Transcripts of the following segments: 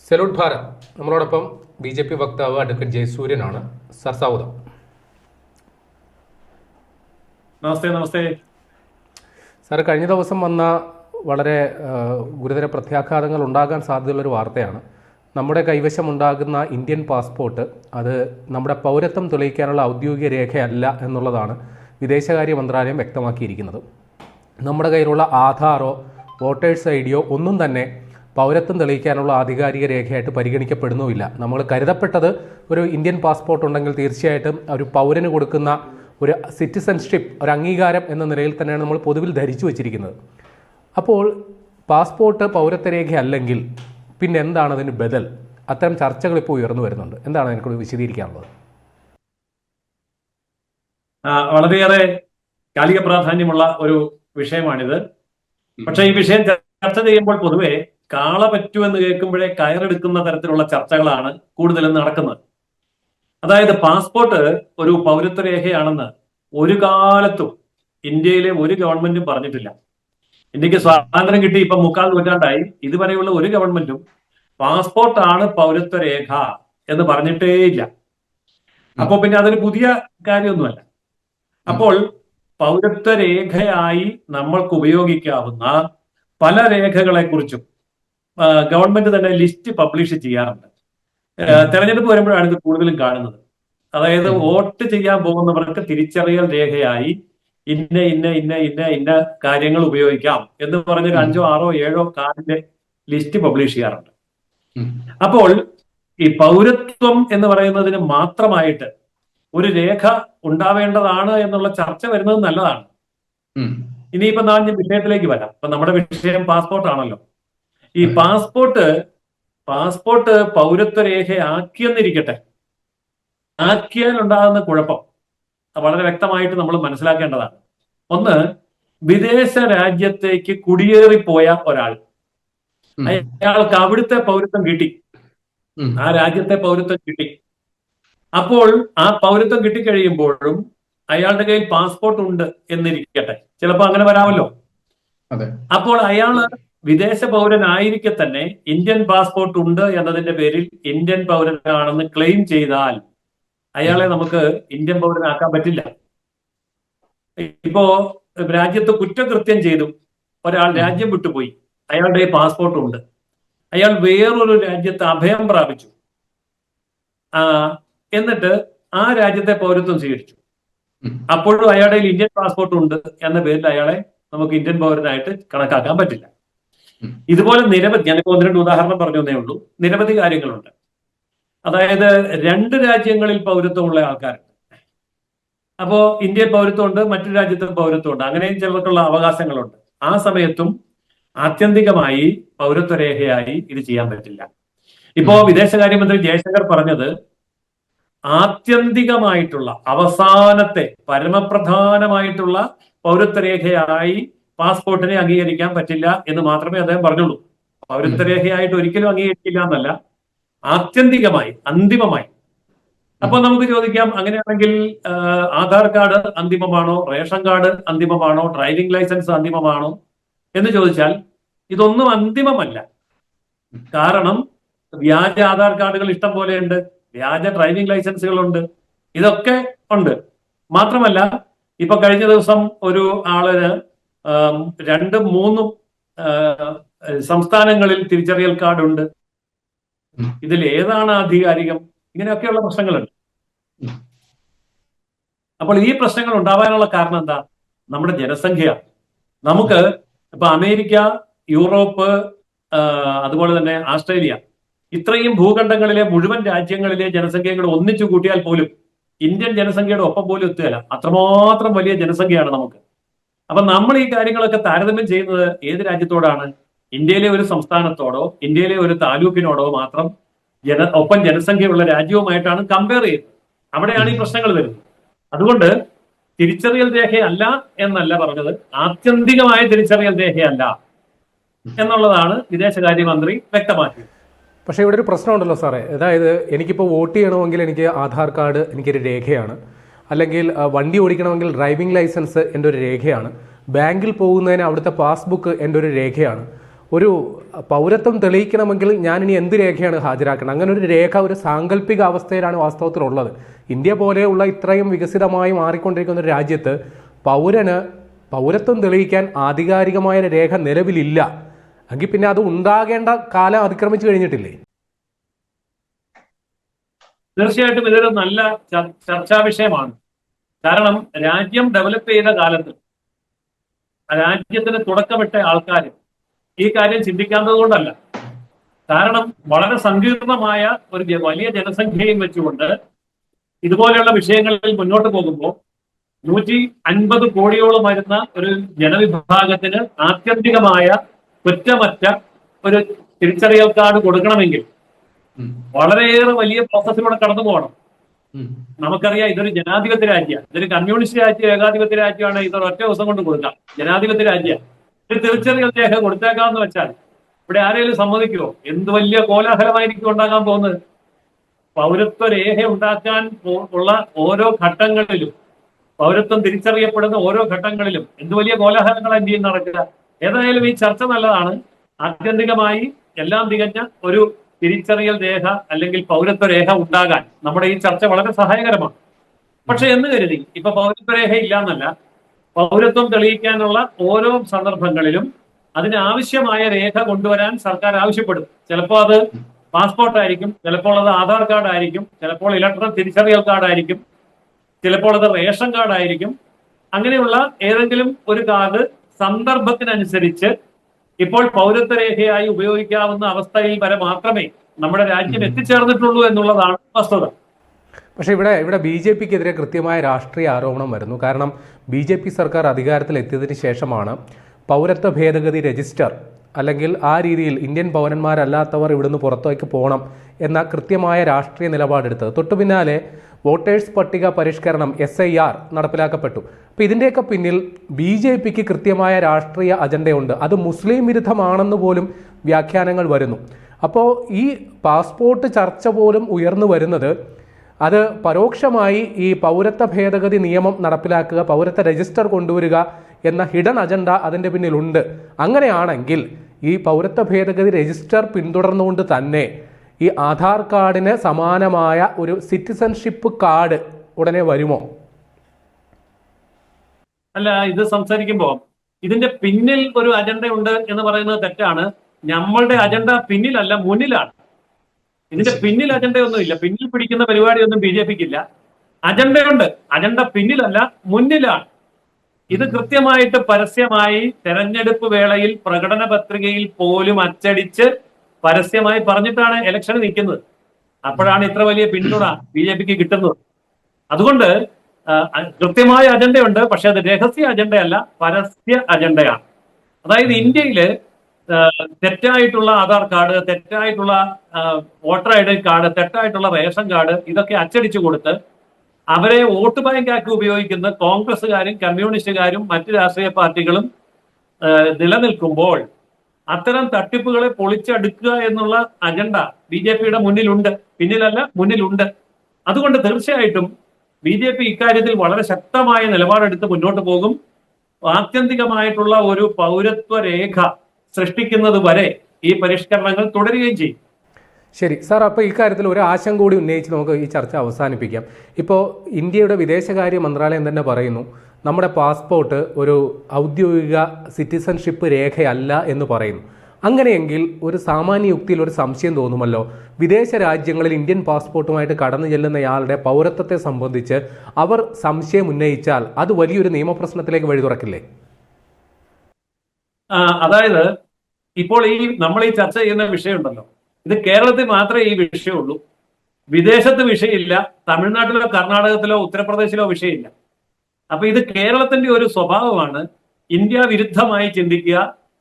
Salute Bharat നമ്മളോടൊപ്പം BJP. വക്താവ് advocate ജയസൂര്യനാണ്. Sir സ്വാഗതം. നമസ്തേ. നമസ്തേ സാർ, കഴിഞ്ഞ ദിവസം വന്ന വളരെ ഗുരുതര പ്രത്യാഘാതങ്ങൾ ഉണ്ടാകാൻ സാധ്യതയുള്ളൊരു വാർത്തയാണ്. നമ്മുടെ കൈവശമുണ്ടാകുന്ന ഇന്ത്യൻ പാസ്പോർട്ട് അത് നമ്മുടെ പൗരത്വം തെളിയിക്കാനുള്ള ഔദ്യോഗിക രേഖയല്ല എന്നുള്ളതാണ് വിദേശകാര്യ മന്ത്രാലയം വ്യക്തമാക്കിയിരിക്കുന്നത്. നമ്മുടെ കയ്യിലുള്ള ആധാറോ വോട്ടേഴ്സ് ഐഡിയോ ഒന്നും തന്നെ പൗരത്വം തെളിയിക്കാനുള്ള ആധികാരിക രേഖയായിട്ട് പരിഗണിക്കപ്പെടുന്നുമില്ല. നമ്മൾ കരുതപ്പെട്ടത് ഒരു ഇന്ത്യൻ പാസ്പോർട്ട് ഉണ്ടെങ്കിൽ തീർച്ചയായിട്ടും ഒരു പൗരന് കൊടുക്കുന്ന ഒരു സിറ്റിസൺഷിപ്പ്, ഒരു അംഗീകാരം എന്ന നിലയിൽ തന്നെയാണ് നമ്മൾ പൊതുവിൽ ധരിച്ചു വച്ചിരിക്കുന്നത്. അപ്പോൾ പാസ്പോർട്ട് പൗരത്വ രേഖ അല്ലെങ്കിൽ പിന്നെ എന്താണ് അതിന് ബദൽ? അത്തരം ചർച്ചകൾ ഇപ്പോൾ ഉയർന്നു വരുന്നുണ്ട്. എന്താണ് അതിനെക്കുറിച്ച് വിശദീകരിക്കാനുള്ളത്? വളരെയേറെ കാലിക പ്രാധാന്യമുള്ള ഒരു വിഷയമാണിത്. പക്ഷെ ഈ വിഷയം ചർച്ച ചെയ്യുമ്പോൾ പൊതുവെ കാള പറ്റൂ എന്ന് കേൾക്കുമ്പോഴേ കയറെടുക്കുന്ന തരത്തിലുള്ള ചർച്ചകളാണ് കൂടുതലും നടക്കുന്നത്. അതായത് പാസ്പോർട്ട് ഒരു പൗരത്വ രേഖയാണെന്ന് ഒരു കാലത്തും ഇന്ത്യയിലെ ഒരു ഗവൺമെന്റും പറഞ്ഞിട്ടില്ല. ഇന്ത്യക്ക് സ്വാതന്ത്ര്യം കിട്ടി ഇപ്പൊ 3/4 നൂറ്റാണ്ടായി, ഇതുവരെയുള്ള ഒരു ഗവൺമെന്റും പാസ്പോർട്ടാണ് പൗരത്വ രേഖ എന്ന് പറഞ്ഞിട്ടേയില്ല. അപ്പൊ പിന്നെ അതൊരു പുതിയ കാര്യമൊന്നുമല്ല. അപ്പോൾ പൗരത്വ രേഖയായി നമ്മൾക്ക് ഉപയോഗിക്കാവുന്ന പല രേഖകളെ കുറിച്ചും ഗവൺമെന്റ് തന്നെ ലിസ്റ്റ് പബ്ലിഷ് ചെയ്യാറുണ്ട്. തെരഞ്ഞെടുപ്പ് വരുമ്പോഴാണ് ഇത് കൂടുതലും കാണുന്നത്. അതായത് വോട്ട് ചെയ്യാൻ പോകുന്നവർക്ക് തിരിച്ചറിയൽ രേഖയായി ഇന്ന ഇന്ന ഇന്ന ഇന്ന ഇന്ന കാര്യങ്ങൾ ഉപയോഗിക്കാം എന്ന് പറഞ്ഞൊരു 5, 6, 7 കാർഡിന്റെ ലിസ്റ്റ് പബ്ലിഷ് ചെയ്യാറുണ്ട്. അപ്പോൾ ഈ പൗരത്വം എന്ന് പറയുന്നതിന് മാത്രമായിട്ട് ഒരു രേഖ ഉണ്ടാവേണ്ടതാണ് എന്നുള്ള ചർച്ച വരുന്നത് നല്ലതാണ്. ഇനിയിപ്പോ ഞാൻ വിഷയത്തിലേക്ക് വരാം. ഇപ്പൊ നമ്മുടെ വിഷയം പാസ്പോർട്ട് ആണല്ലോ. ഈ പാസ്പോർട്ട് പൗരത്വ രേഖയാക്കിയെന്നിരിക്കട്ടെ, ആക്കിയാൽ ഉണ്ടാകുന്ന കുഴപ്പം വളരെ വ്യക്തമായിട്ട് നമ്മൾ മനസ്സിലാക്കേണ്ടതാണ്. ഒന്ന്, വിദേശ രാജ്യത്തേക്ക് കുടിയേറിപ്പോയ ഒരാൾ, അയാൾക്ക് അവിടുത്തെ പൗരത്വം കിട്ടി, ആ രാജ്യത്തെ പൗരത്വം കിട്ടി. അപ്പോൾ ആ പൗരത്വം കിട്ടിക്കഴിയുമ്പോഴും അയാളുടെ കയ്യിൽ പാസ്പോർട്ട് ഉണ്ട് എന്നിരിക്കട്ടെ, ചിലപ്പോ അങ്ങനെ വരാമല്ലോ. അപ്പോൾ അയാള് വിദേശ പൗരനായിരിക്കെ തന്നെ ഇന്ത്യൻ പാസ്പോർട്ട് ഉണ്ട് എന്നതിന്റെ പേരിൽ ഇന്ത്യൻ പൗരനാണെന്ന് ക്ലെയിം ചെയ്താൽ അയാളെ നമുക്ക് ഇന്ത്യൻ പൗരനാക്കാൻ പറ്റില്ല. ഇപ്പോ രാജ്യത്ത് കുറ്റകൃത്യം ചെയ്തു ഒരാൾ രാജ്യം വിട്ടുപോയി, അയാളുടെ പാസ്പോർട്ട് ഉണ്ട്, അയാൾ വേറൊരു രാജ്യത്ത് അഭയം പ്രാപിച്ചു, എന്നിട്ട് ആ രാജ്യത്തെ പൗരത്വം സ്വീകരിച്ചു, അപ്പോഴും അയാളുടെ ഇന്ത്യൻ പാസ്പോർട്ട് ഉണ്ട് എന്ന പേരിൽ അയാളെ നമുക്ക് ഇന്ത്യൻ പൗരനായിട്ട് കണക്കാക്കാൻ പറ്റില്ല. ഇതുപോലെ നിരവധി, ഞാനിപ്പോ 1-2 ഉദാഹരണം പറഞ്ഞു തന്നേ ഉള്ളൂ, നിരവധി കാര്യങ്ങളുണ്ട്. അതായത് 2 രാജ്യങ്ങളിൽ പൗരത്വമുള്ള ആൾക്കാരുണ്ട്. അപ്പോ ഇന്ത്യൻ പൗരത്വമുണ്ട്, മറ്റു രാജ്യത്തെ പൗരത്വമുണ്ട്, അങ്ങനെയും ചിലർക്കുള്ള അവകാശങ്ങളുണ്ട്. ആ സമയത്തും ആത്യന്തികമായി പൗരത്വ രേഖയായി ഇത് ചെയ്യാൻ പറ്റില്ല. ഇപ്പോ വിദേശകാര്യമന്ത്രി ജയശങ്കർ പറഞ്ഞത് ആത്യന്തികമായിട്ടുള്ള അവസാനത്തെ പരമപ്രധാനമായിട്ടുള്ള പൗരത്വ രേഖയായി പാസ്പോർട്ടിനെ അംഗീകരിക്കാൻ പറ്റില്ല എന്ന് മാത്രമേ അദ്ദേഹം പറഞ്ഞുള്ളൂ. പൗരത്വ രേഖയായിട്ട് ഒരിക്കലും അംഗീകരിക്കില്ല എന്നല്ല, ആത്യന്തികമായി, അന്തിമമായി. അപ്പൊ നമുക്ക് ചോദിക്കാം, അങ്ങനെയാണെങ്കിൽ ആധാർ കാർഡ് അന്തിമമാണോ, റേഷൻ കാർഡ് അന്തിമമാണോ, ഡ്രൈവിംഗ് ലൈസൻസ് അന്തിമമാണോ എന്ന് ചോദിച്ചാൽ ഇതൊന്നും അന്തിമമല്ല. കാരണം വ്യാജ ആധാർ കാർഡുകൾ ഇഷ്ടം പോലെയുണ്ട്, വ്യാജ ഡ്രൈവിംഗ് ലൈസൻസുകളുണ്ട്, ഇതൊക്കെ ഉണ്ട്. മാത്രമല്ല, ഇപ്പൊ കഴിഞ്ഞ ദിവസം ഒരു ആളിന് 2, 3 സംസ്ഥാനങ്ങളിൽ തിരിച്ചറിയൽ കാർഡ് ഉണ്ട്. ഇതിൽ ഏതാണ് ആധികാരികം? ഇങ്ങനെയൊക്കെയുള്ള പ്രശ്നങ്ങളുണ്ട്. അപ്പോൾ ഈ പ്രശ്നങ്ങൾ ഉണ്ടാവാനുള്ള കാരണം എന്താ? നമ്മുടെ ജനസംഖ്യ. നമുക്ക് ഇപ്പൊ അമേരിക്ക, യൂറോപ്പ്, അതുപോലെ തന്നെ ഓസ്ട്രേലിയ, ഇത്രയും ഭൂഖണ്ഡങ്ങളിലെ മുഴുവൻ രാജ്യങ്ങളിലെ ജനസംഖ്യകൾ ഒന്നിച്ചു കൂട്ടിയാൽ പോലും ഇന്ത്യൻ ജനസംഖ്യയുടെ ഒപ്പം പോലും എത്തുകയില്ല. അത്രമാത്രം വലിയ ജനസംഖ്യയാണ് നമുക്ക്. അപ്പൊ നമ്മൾ ഈ കാര്യങ്ങളൊക്കെ താരതമ്യം ചെയ്യുന്നത് ഏത് രാജ്യത്തോടാണ്? ഇന്ത്യയിലെ ഒരു സംസ്ഥാനത്തോടോ ഇന്ത്യയിലെ ഒരു താലൂക്കിനോടോ മാത്രം ഒപ്പം ജനസംഖ്യയുള്ള രാജ്യവുമായിട്ടാണ് കമ്പയർ ചെയ്യുന്നത്. അവിടെയാണ് ഈ പ്രശ്നങ്ങൾ വരുന്നത്. അതുകൊണ്ട് തിരിച്ചറിയൽ രേഖയല്ല എന്നല്ല പറഞ്ഞത്, ആത്യന്തികമായ തിരിച്ചറിയൽ രേഖയല്ല എന്നുള്ളതാണ് വിദേശകാര്യമന്ത്രി വ്യക്തമാക്കിയത്. പക്ഷേ ഇവിടെ ഒരു പ്രശ്നമുണ്ടല്ലോ സാറേ. അതായത് എനിക്കിപ്പോൾ വോട്ട് ചെയ്യണമെങ്കിൽ എനിക്ക് ആധാർ കാർഡ് എനിക്കൊരു രേഖയാണ്, അല്ലെങ്കിൽ വണ്ടി ഓടിക്കണമെങ്കിൽ ഡ്രൈവിംഗ് ലൈസൻസ് എൻ്റെ ഒരു രേഖയാണ്, ബാങ്കിൽ പോകുന്നതിന് അവിടുത്തെ പാസ്ബുക്ക് എൻ്റെ ഒരു രേഖയാണ്. ഒരു പൗരത്വം തെളിയിക്കണമെങ്കിൽ ഞാൻ ഇനി എന്ത് രേഖയാണ് ഹാജരാക്കണം? അങ്ങനെ ഒരു രേഖ ഒരു സാങ്കല്പിക അവസ്ഥയിലാണ് വാസ്തവത്തിലുള്ളത്. ഇന്ത്യ പോലെയുള്ള ഇത്രയും വികസിതമായി മാറിക്കൊണ്ടിരിക്കുന്ന ഒരു രാജ്യത്ത് പൗരത്വം തെളിയിക്കാൻ ആധികാരികമായ രേഖ നിലവിലില്ല. എങ്കിൽ പിന്നെ അത് ഉണ്ടാകേണ്ട കാലം അതിക്രമിച്ചു കഴിഞ്ഞിട്ടില്ലേ? തീർച്ചയായിട്ടും ഇതൊരു നല്ല ചർച്ചാ വിഷയമാണ്. കാരണം രാജ്യം ഡെവലപ്പ് ചെയ്ത കാലത്ത് രാജ്യത്തിന് തുടക്കമിട്ട ആൾക്കാർ ഈ കാര്യം ചിന്തിക്കാത്തത് കൊണ്ടല്ല. കാരണം വളരെ സങ്കീർണമായ ഒരു വലിയ ജനസംഖ്യയും വെച്ചുകൊണ്ട് ഇതുപോലെയുള്ള വിഷയങ്ങളിൽ മുന്നോട്ട് പോകുമ്പോൾ 150 കോടിയോളം വരുന്ന ഒരു ജനവിഭാഗത്തിന് ആത്യന്തികമായ കുറ്റമറ്റ ഒരു തിരിച്ചറിയൽ കാർഡ് കൊടുക്കണമെങ്കിൽ വളരെയേറെ വലിയ പ്രോസസ്സിലൂടെ കടന്നു പോകണം. നമുക്കറിയാം, ഇതൊരു ജനാധിപത്യ രാജ്യമാണ്. ഇതൊരു കമ്മ്യൂണിസ്റ്റ് രാജ്യം, ഏകാധിപത്യ രാജ്യമാണ്. ഇതൊരു ഒറ്റ ദിവസം കൊണ്ട് കൊടുക്കാം. ജനാധിപത്യ രാജ്യം ഒരു തിരിച്ചറിയൽ രേഖ കൊടുത്തേക്കാന്ന് വെച്ചാൽ ഇവിടെ ആരെങ്കിലും സമ്മതിക്കുമോ? എന്ത് വലിയ കോലാഹലമായിരിക്കും ഉണ്ടാകാൻ പോകുന്നത്. പൗരത്വ രേഖ ഉണ്ടാക്കാൻ ഉള്ള ഓരോ ഘട്ടങ്ങളിലും, പൗരത്വം തിരിച്ചറിയപ്പെടുന്ന ഓരോ ഘട്ടങ്ങളിലും എന്ത് വലിയ കോലാഹലങ്ങൾ ഇന്ത്യയിൽ നടക്കുക. ഏതായാലും ഈ ചർച്ച നല്ലതാണ്. ആത്യന്തികമായി എല്ലാം തികഞ്ഞ ഒരു തിരിച്ചറിയൽ രേഖ അല്ലെങ്കിൽ പൗരത്വ രേഖ ഉണ്ടാകാൻ നമ്മുടെ ഈ ചർച്ച വളരെ സഹായകരമാണ്. പക്ഷെ എന്ന് കരുതി ഇപ്പൊ പൗരത്വ രേഖ ഇല്ലാന്നല്ല, പൗരത്വം തെളിയിക്കാനുള്ള ഓരോ സന്ദർഭങ്ങളിലും അതിനാവശ്യമായ രേഖ കൊണ്ടുവരാൻ സർക്കാർ ആവശ്യപ്പെടും. ചിലപ്പോൾ അത് പാസ്പോർട്ട് ആയിരിക്കും, ചിലപ്പോൾ അത് ആധാർ കാർഡ് ആയിരിക്കും, ചിലപ്പോൾ ഇലക്ട്രോണിക് തിരിച്ചറിയൽ കാർഡ് ആയിരിക്കും, ചിലപ്പോൾ അത് റേഷൻ കാർഡ് ആയിരിക്കും. അങ്ങനെയുള്ള ഏതെങ്കിലും ഒരു കാർഡ് സന്ദർഭത്തിനനുസരിച്ച് ഇപ്പോൾ പൗരത്വ രേഖയായി ഉപയോഗിക്കാവുന്ന അവസ്ഥയിൽ വരെ മാത്രമേ നമ്മുടെ രാജ്യം എത്തിച്ചേർന്നിട്ടുള്ളൂ എന്നുള്ളതാണ് വസ്തുത. പക്ഷേ ഇവിടെ ബി ജെ പിക്കെതിരെ കൃത്യമായ രാഷ്ട്രീയ ആരോപണം വരുന്നു. കാരണം ബി ജെ പി സർക്കാർ അധികാരത്തിലെത്തിയതിനു ശേഷമാണ് പൗരത്വ ഭേദഗതി രജിസ്റ്റർ അല്ലെങ്കിൽ ആ രീതിയിൽ ഇന്ത്യൻ പൗരന്മാരല്ലാത്തവർ ഇവിടുന്ന് പുറത്തേക്ക് പോകണം എന്ന കൃത്യമായ രാഷ്ട്രീയ നിലപാടെടുത്തത്. തൊട്ടു പിന്നാലെ വോട്ടേഴ്സ് പട്ടിക പരിഷ്കരണം SIR നടപ്പിലാക്കപ്പെട്ടു. അപ്പോൾ ഇതിൻ്റെയൊക്കെ പിന്നിൽ ബി ജെ പിക്ക് കൃത്യമായ രാഷ്ട്രീയ അജണ്ടയുണ്ട്. അത് മുസ്ലിം വിരുദ്ധമാണെന്ന് പോലും വ്യാഖ്യാനങ്ങൾ വരുന്നു. അപ്പോൾ ഈ പാസ്പോർട്ട് ചർച്ച പോലും ഉയർന്നു വരുന്നത് അത് പരോക്ഷമായി ഈ പൗരത്വ ഭേദഗതി നിയമം നടപ്പിലാക്കുക, പൗരത്വ രജിസ്റ്റർ കൊണ്ടുവരിക എന്ന ഹിഡൻ അജണ്ട അതിൻ്റെ പിന്നിലുണ്ട്. അങ്ങനെയാണെങ്കിൽ ഈ പൗരത്വ ഭേദഗതി രജിസ്റ്റർ പിന്തുടർന്നുകൊണ്ട് തന്നെ ഈ ആധാർ കാർഡിന് സമാനമായ ഒരു സിറ്റിസൺഷിപ്പ് കാർഡ് ഉടനെ വരുമോ? അല്ല, ഇത് സംസാരിക്കുമ്പോൾ ഇതിന്റെ പിന്നിൽ ഒരു അജണ്ട ഉണ്ട് എന്ന് പറയുന്നത് തെറ്റാണ്. നമ്മളുടെ അജണ്ട പിന്നിലല്ല, മുന്നിലാണ്. ഇതിന്റെ പിന്നിൽ അജണ്ടയൊന്നുമില്ല. പിന്നിൽ പിടിക്കുന്ന പരിപാടിയൊന്നും BJPക്ക് ഇല്ല. അജണ്ടയുണ്ട്. അജണ്ട പിന്നിലല്ല, മുന്നിലാണ്. ഇത് കൃത്യമായിട്ട് പരസ്യമായി തെരഞ്ഞെടുപ്പ് വേളയിൽ പ്രകടന പത്രികയിൽ പോലും അച്ചടിച്ച് പരസ്യമായി പറഞ്ഞിട്ടാണ് ഇലക്ഷന് നിൽക്കുന്നത്. അപ്പോഴാണ് ഇത്ര വലിയ പിന്തുണ BJPക്ക് കിട്ടുന്നത്. അതുകൊണ്ട് കൃത്യമായ അജണ്ടയുണ്ട്. പക്ഷെ അത് രഹസ്യ അജണ്ടയല്ല, പരസ്യ അജണ്ടയാണ്. അതായത് ഇന്ത്യയില് തെറ്റായിട്ടുള്ള ആധാർ കാർഡ്, തെറ്റായിട്ടുള്ള വോട്ടർ ID കാർഡ്, തെറ്റായിട്ടുള്ള റേഷൻ കാർഡ് ഇതൊക്കെ അച്ചടിച്ചു കൊടുത്ത് അവരെ വോട്ട് ബാങ്കാക്കി ഉപയോഗിക്കുന്ന കോൺഗ്രസ്സുകാരും കമ്മ്യൂണിസ്റ്റുകാരും മറ്റു രാഷ്ട്രീയ പാർട്ടികളും നിലനിൽക്കുമ്പോൾ അത്തരം തട്ടിപ്പുകളെ പൊളിച്ചെടുക്കുക എന്നുള്ള അജണ്ട BJPയുടെ മുന്നിലുണ്ട്. പിന്നിലല്ല, മുന്നിലുണ്ട്. അതുകൊണ്ട് തീർച്ചയായിട്ടും BJP ഇക്കാര്യത്തിൽ വളരെ ശക്തമായ നിലപാടെടുത്ത് മുന്നോട്ട് പോകും. ആത്യന്തികമായിട്ടുള്ള ഒരു പൗരത്വ രേഖ സൃഷ്ടിക്കുന്നത് വരെ ഈ പരിഷ്കരണങ്ങൾ തുടരുകയും ചെയ്യും. ശരി സാർ, അപ്പോൾ ഇക്കാര്യത്തിൽ ഒരു ആശങ്ക കൂടി ഉന്നയിച്ച് നമുക്ക് ഈ ചർച്ച അവസാനിപ്പിക്കാം. ഇപ്പോൾ ഇന്ത്യയുടെ വിദേശകാര്യ മന്ത്രാലയം തന്നെ പറയുന്നു നമ്മുടെ പാസ്പോർട്ട് ഒരു ഔദ്യോഗിക സിറ്റിസൺഷിപ്പ് രേഖയല്ല എന്ന് പറയുന്നു. അങ്ങനെയെങ്കിൽ ഒരു സാമാന്യ യുക്തിയിൽ ഒരു സംശയം തോന്നുമല്ലോ, വിദേശ രാജ്യങ്ങളിൽ ഇന്ത്യൻ പാസ്പോർട്ടുമായിട്ട് കടന്നു ചെല്ലുന്നയാളുടെ പൗരത്വത്തെ സംബന്ധിച്ച് അവർ സംശയം ഉന്നയിച്ചാൽ അത് വലിയൊരു നിയമപ്രശ്നത്തിലേക്ക് വഴി തുറക്കില്ലേ? അതായത് ഇപ്പോൾ നമ്മൾ ഈ ചർച്ച ചെയ്യുന്ന വിഷയമുണ്ടല്ലോ, ഇത് കേരളത്തിൽ മാത്രമേ ഈ വിഷയമുള്ളൂ. വിദേശത്ത് വിഷയമില്ല. തമിഴ്നാട്ടിലോ കർണാടകത്തിലോ ഉത്തർപ്രദേശിലോ വിഷയമില്ല. അപ്പൊ ഇത് കേരളത്തിന്റെ ഒരു സ്വഭാവമാണ്. ഇന്ത്യ വിരുദ്ധമായി ചിന്തിക്കുക,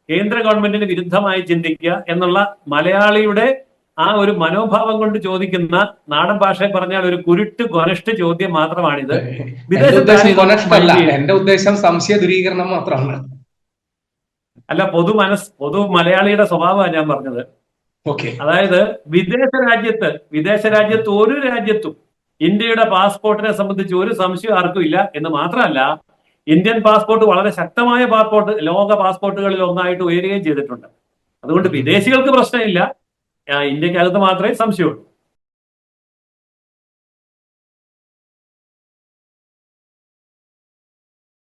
കേന്ദ്ര ഗവൺമെന്റിന് വിരുദ്ധമായി ചിന്തിക്കുക എന്നുള്ള മലയാളിയുടെ ആ ഒരു മനോഭാവം കൊണ്ട് ചോദിക്കുന്ന, നാടൻ ഭാഷയിൽ പറഞ്ഞാൽ ഒരു കുരുട്ട് കൊനഷ്ട് ചോദ്യം മാത്രമാണിത്. എന്റെ ഉദ്ദേശം സംശയ ദൂരീകരണം മാത്രമാണ്. അല്ല, പൊതു മലയാളിയുടെ സ്വഭാവമാണ് ഞാൻ പറഞ്ഞത്. അതായത് വിദേശ രാജ്യത്ത് ഒരു രാജ്യത്തും ഇന്ത്യയുടെ പാസ്പോർട്ടിനെ സംബന്ധിച്ച് ഒരു സംശയം ആർക്കും ഇല്ല എന്ന് മാത്രമല്ല, ഇന്ത്യൻ പാസ്പോർട്ട് വളരെ ശക്തമായ ലോക പാസ്പോർട്ടുകളിൽ ഒന്നായിട്ട് ഉയരുകയും ചെയ്തിട്ടുണ്ട്. അതുകൊണ്ട് വിദേശികൾക്ക് പ്രശ്നമില്ല, ഇന്ത്യക്കകത്ത് മാത്രമേ സംശയമുള്ളൂ.